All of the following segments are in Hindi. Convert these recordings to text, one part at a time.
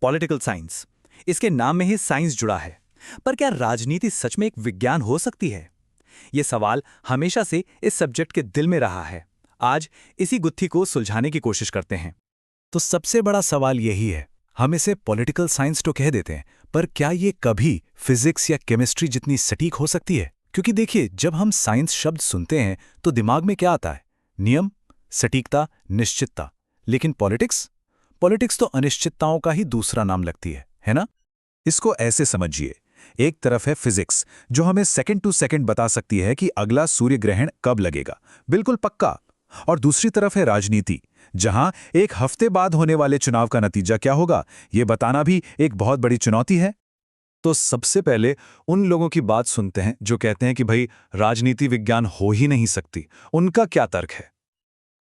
Political science. इसके नाम में ही साइंस जुड़ा है। पर क्या राजनीति सच में एक विज्ञान हो सकती है? ये सवाल हमेशा से इस सब्जेक्ट के दिल में रहा है। आज इसी गुत्थी को सुलझाने की कोशिश करते हैं। तो सबसे बड़ा सवाल यही है, हम इसे पॉलिटिकल साइंस तो कह देते हैं, पर क्या ये कभी फिजिक्स या केमिस्ट्री जितनी सटीक हो सकती है? क्योंकि देखिए, जब हम साइंस शब्द सुनते हैं तो दिमाग में क्या आता है? नियम, सटीकता, निश्चितता। लेकिन पॉलिटिक्स पॉलिटिक्स तो अनिश्चितताओं का ही दूसरा नाम लगती है ना? इसको ऐसे समझिए, एक तरफ है फिजिक्स जो हमें सेकंड टू सेकंड बता सकती है कि अगला सूर्य ग्रहण कब लगेगा, बिल्कुल पक्का। और दूसरी तरफ है राजनीति, जहां एक हफ्ते बाद होने वाले चुनाव का नतीजा क्या होगा, यह बताना भी एक बहुत बड़ी चुनौती है। तो सबसे पहले उन लोगों की बात सुनते हैं जो कहते हैं कि भाई राजनीति विज्ञान हो ही नहीं सकती। उनका क्या तर्क है?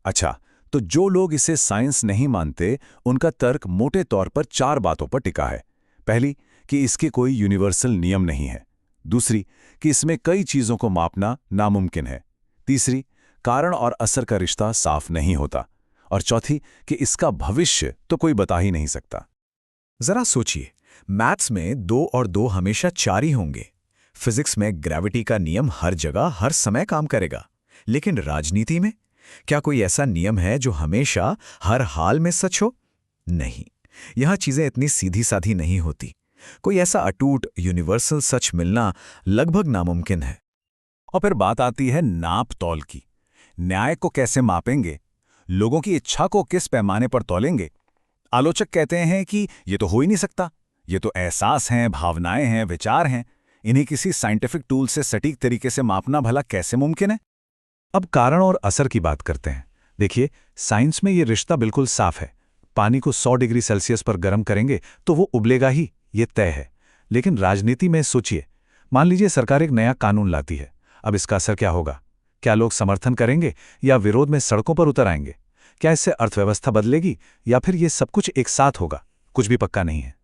अच्छा, तो जो लोग इसे साइंस नहीं मानते, उनका तर्क मोटे तौर पर 4 बातों पर टिका है। पहली, कि इसके कोई यूनिवर्सल नियम नहीं है। दूसरी, कि इसमें कई चीजों को मापना नामुमकिन है। तीसरी, कारण और असर का रिश्ता साफ नहीं होता। और चौथी, कि इसका भविष्य तो कोई बता ही नहीं सकता। जरा सोचिए, मैथ्स में 2 और 2 हमेशा 4 ही होंगे। फिजिक्स में ग्रेविटी का नियम हर जगह हर समय काम करेगा। लेकिन राजनीति में क्या कोई ऐसा नियम है जो हमेशा हर हाल में सच हो? नहीं, यहां चीजें इतनी सीधी साधी नहीं होती। कोई ऐसा अटूट यूनिवर्सल सच मिलना लगभग नामुमकिन है। और फिर बात आती है नाप तौल की। न्याय को कैसे मापेंगे? लोगों की इच्छा को किस पैमाने पर तौलेंगे? आलोचक कहते हैं कि ये तो हो ही नहीं सकता, ये तो एहसास हैं, भावनाएं हैं, विचार हैं। इन्हें किसी साइंटिफिक टूल से सटीक तरीके से मापना भला कैसे मुमकिन है? अब कारण और असर की बात करते हैं। देखिए, साइंस में ये रिश्ता बिल्कुल साफ है। पानी को 100 डिग्री सेल्सियस पर गर्म करेंगे तो वो उबलेगा ही, ये तय है। लेकिन राजनीति में सोचिए, मान लीजिए सरकार एक नया कानून लाती है। अब इसका असर क्या होगा? क्या लोग समर्थन करेंगे या विरोध में सड़कों पर उतर आएंगे? क्या इससे अर्थव्यवस्था बदलेगी या फिर ये सब कुछ एक साथ होगा? कुछ भी पक्का नहीं है।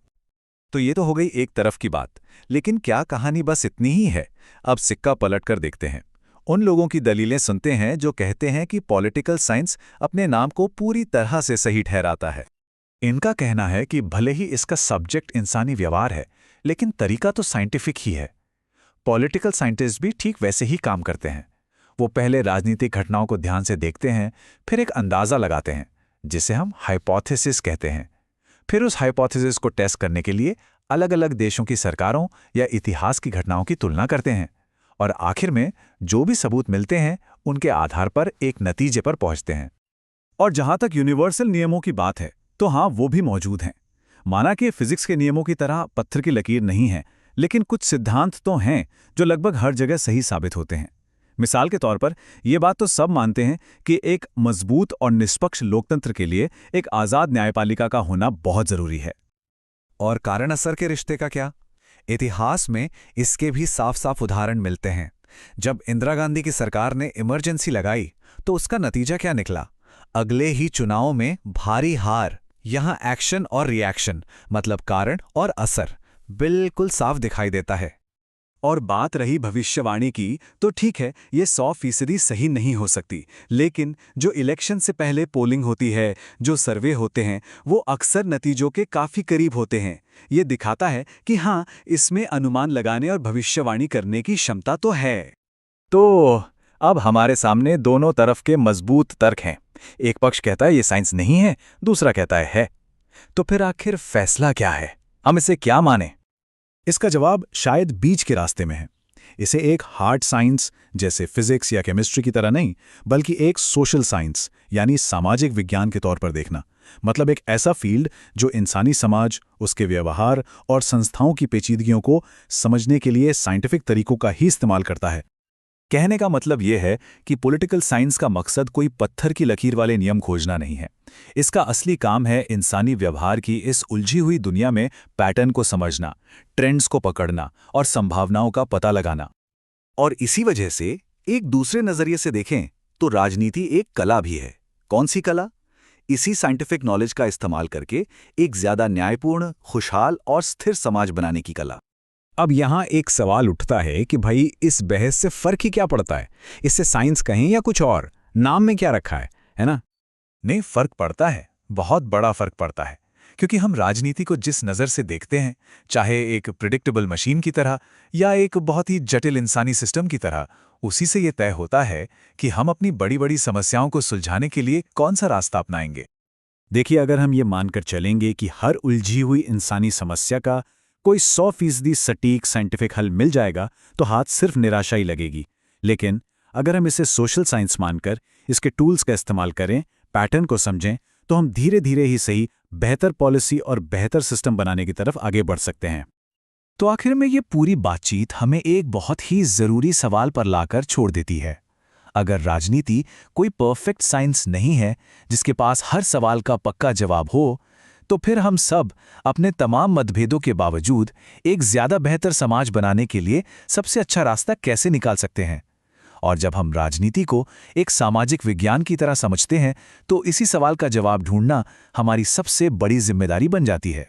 तो ये तो हो गई एक तरफ की बात। लेकिन क्या कहानी बस इतनी ही है? अब सिक्का पलटकर देखते हैं। उन लोगों की दलीलें सुनते हैं जो कहते हैं कि पॉलिटिकल साइंस अपने नाम को पूरी तरह से सही ठहराता है। इनका कहना है कि भले ही इसका सब्जेक्ट इंसानी व्यवहार है, लेकिन तरीका तो साइंटिफिक ही है। पॉलिटिकल साइंटिस्ट भी ठीक वैसे ही काम करते हैं। वो पहले राजनीतिक घटनाओं को ध्यान से देखते हैं, फिर एक अंदाजा लगाते हैं जिसे हम हाइपोथेसिस कहते हैं। फिर उस हाइपोथेसिस को टेस्ट करने के लिए अलग अलग देशों की सरकारों या इतिहास की घटनाओं की तुलना करते हैं। और आखिर में जो भी सबूत मिलते हैं, उनके आधार पर एक नतीजे पर पहुंचते हैं। और जहां तक यूनिवर्सल नियमों की बात है, तो हाँ, वो भी मौजूद हैं। माना कि फिजिक्स के नियमों की तरह पत्थर की लकीर नहीं है, लेकिन कुछ सिद्धांत तो हैं जो लगभग हर जगह सही साबित होते हैं। मिसाल के तौर पर यह बात तो सब मानते हैं कि एक मजबूत और निष्पक्ष लोकतंत्र के लिए एक आज़ाद न्यायपालिका का होना बहुत जरूरी है। और कारण असर के रिश्ते का क्या? इतिहास में इसके भी साफ साफ उदाहरण मिलते हैं। जब इंदिरा गांधी की सरकार ने इमरजेंसी लगाई तो उसका नतीजा क्या निकला? अगले ही चुनाव में भारी हार। यहां एक्शन और रिएक्शन, मतलब कारण और असर, बिल्कुल साफ दिखाई देता है। और बात रही भविष्यवाणी की, तो ठीक है, ये 100% सही नहीं हो सकती। लेकिन जो इलेक्शन से पहले पोलिंग होती है, जो सर्वे होते हैं, वो अक्सर नतीजों के काफी करीब होते हैं। ये दिखाता है कि हाँ, इसमें अनुमान लगाने और भविष्यवाणी करने की क्षमता तो है। तो अब हमारे सामने दोनों तरफ के मजबूत तर्क हैं। एक पक्ष कहता है ये साइंस नहीं है, दूसरा कहता है। तो फिर आखिर फैसला क्या है? हम इसे क्या माने? इसका जवाब शायद बीच के रास्ते में है। इसे एक हार्ड साइंस जैसे फिजिक्स या केमिस्ट्री की तरह नहीं, बल्कि एक सोशल साइंस यानी सामाजिक विज्ञान के तौर पर देखना। मतलब एक ऐसा फील्ड जो इंसानी समाज, उसके व्यवहार और संस्थाओं की पेचीदगियों को समझने के लिए साइंटिफिक तरीकों का ही इस्तेमाल करता है। कहने का मतलब यह है कि पॉलिटिकल साइंस का मकसद कोई पत्थर की लकीर वाले नियम खोजना नहीं है। इसका असली काम है इंसानी व्यवहार की इस उलझी हुई दुनिया में पैटर्न को समझना, ट्रेंड्स को पकड़ना और संभावनाओं का पता लगाना। और इसी वजह से एक दूसरे नजरिए से देखें तो राजनीति एक कला भी है। कौन सी कला? इसी साइंटिफिक नॉलेज का इस्तेमाल करके एक ज्यादा न्यायपूर्ण, खुशहाल और स्थिर समाज बनाने की कला। अब यहां एक सवाल उठता है कि भाई इस बहस से फर्क ही क्या पड़ता है? इससे साइंस कहें या कुछ और, नाम में क्या रखा है ना? नहीं, फर्क पड़ता है, बहुत बड़ा फर्क पड़ता है। क्योंकि हम राजनीति को जिस नज़र से देखते हैं, चाहे एक प्रिडिक्टेबल मशीन की तरह या एक बहुत ही जटिल इंसानी सिस्टम की तरह, उसी से ये तय होता है कि हम अपनी बड़ी बड़ी समस्याओं को सुलझाने के लिए कौन सा रास्ता अपनाएंगे। देखिए, अगर हम ये मानकर चलेंगे कि हर उलझी हुई इंसानी समस्या का कोई 100% सटीक साइंटिफिक हल मिल जाएगा तो हाथ सिर्फ निराशा ही लगेगी। लेकिन अगर हम इसे सोशल साइंस मानकर इसके टूल्स का इस्तेमाल करें, पैटर्न को समझें, तो हम धीरे धीरे ही सही बेहतर पॉलिसी और बेहतर सिस्टम बनाने की तरफ आगे बढ़ सकते हैं। तो आखिर में ये पूरी बातचीत हमें एक बहुत ही ज़रूरी सवाल पर लाकर छोड़ देती है। अगर राजनीति कोई परफेक्ट साइंस नहीं है जिसके पास हर सवाल का पक्का जवाब हो, तो फिर हम सब अपने तमाम मतभेदों के बावजूद एक ज़्यादा बेहतर समाज बनाने के लिए सबसे अच्छा रास्ता कैसे निकाल सकते हैं? और जब हम राजनीति को एक सामाजिक विज्ञान की तरह समझते हैं, तो इसी सवाल का जवाब ढूंढना हमारी सबसे बड़ी जिम्मेदारी बन जाती है।